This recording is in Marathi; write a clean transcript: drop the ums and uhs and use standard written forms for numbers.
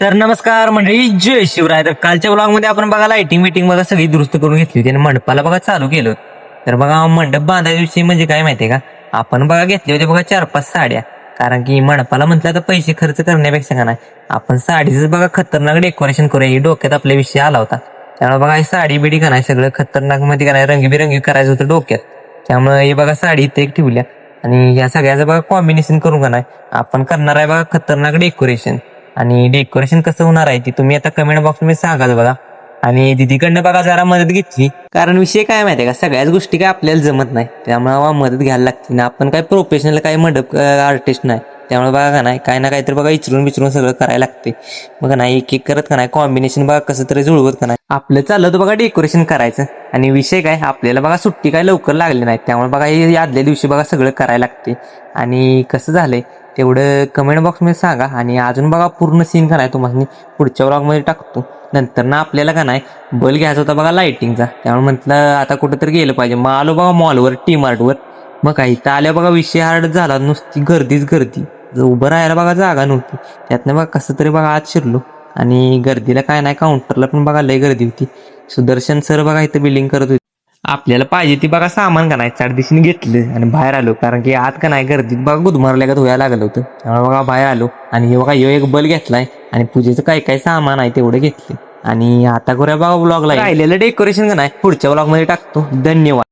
तर नमस्कार मंडळी, जय शिवराय. तर कालच्या ब्लॉगमध्ये आपण बघा लाइटिंग मिटिंग बघा सगळी दुरुस्त करून घेतली होती आणि मंडपाला बघा चालू केलं. तर बघा मंडप बांधायविषयी म्हणजे काय माहितीये का, आपण बघा घेतले होते बघा 4-5 साड्या. कारण की मंडपाला म्हटलं तर पैसे खर्च करण्यापेक्षा का नाही, आपण साडीच बघा खतरनाक डेकोरेशन करूया ही डोक्यात आपल्या विषय आला होता. त्यामुळे बघा ही साडी बिडी का नाही सगळं खतरनाक मध्ये का नाही रंगीबिरंगी करायचं होतं डोक्यात. त्यामुळे हे बघा साडी इथे एक ठेवल्या आणि या सगळ्याचं बघा कॉम्बिनेशन करून का नाही आपण करणार आहे बघा खतरनाक डेकोरेशन. आणि डेकोरेशन कसं होणार आहे ती तुम्ही आता कमेंट बॉक्स मध्ये सांगाल बघा. आणि दीदीकडनं बघा जरा मदत घेतली, कारण विषय काय माहितीये का, सगळ्याच गोष्टी काय आपल्याला जमत नाही, त्यामुळे मदत घ्यायला लागते ना. आपण काय प्रोफेशनल काय मंडप आर्टिस्ट नाही, त्यामुळे बघा का नाही काय ना काहीतरी बघा विचरून सगळं करायला लागते. बघा नाही एक एक करत का नाही कॉम्बिनेशन बघा कसं तरी जुळवत का नाही आपलं चाललं तर बघा डेकोरेशन करायचं. आणि विषय काय आपल्याला बघा सुट्टी काय लवकर लागली नाही, त्यामुळे बघा हे आदल्या दिवशी बघा सगळं करायला लागते. आणि कसं झालंय तेवढं कमेंट बॉक्समध्ये सांगा. आणि अजून बघा पूर्ण सीन का नाही तुम्हाला पुढच्या ब्लॉगमध्ये टाकतो. नंतर ना आपल्याला का नाही बल्ब घ्यायचा होता बघा लाइटिंगचा, त्यामुळे म्हटलं आता कुठंतरी गेलं पाहिजे. मग आलो बघा मॉलवर, टी मार्टवर. मग काही तर आल्या बघा विषय हार्ड झाला, नुसती गर्दीच गर्दी. उभं राहायला बघा जागा नव्हती. त्यातनं बघा कसं तरी बघा आत शिरलो. आणि गर्दीला काय नाही काउंटरला पण बघा लय गर्दी होती. सुदर्शन सर बघा इथं बिलिंग करत होते. आपल्याला पाहिजे ती बघा सामान का नाही चार दिवशीने घेतलं आणि बाहेर आलो, कारण की आत का नाही गर्दीत बघा गुदमारल्या का धुवायला लागलं होतं. त्यामुळे बघा बाहेर आलो आणि हे बघा एक बल्ब घेतलाय आणि पूजेचं काय काय सामान आहे तेवढं घेतले. आणि आता करूया बघा ब्लॉगला राहिलेलं डेकोरेशन का नाही पुढच्या ब्लॉग मध्ये टाकतो. धन्यवाद.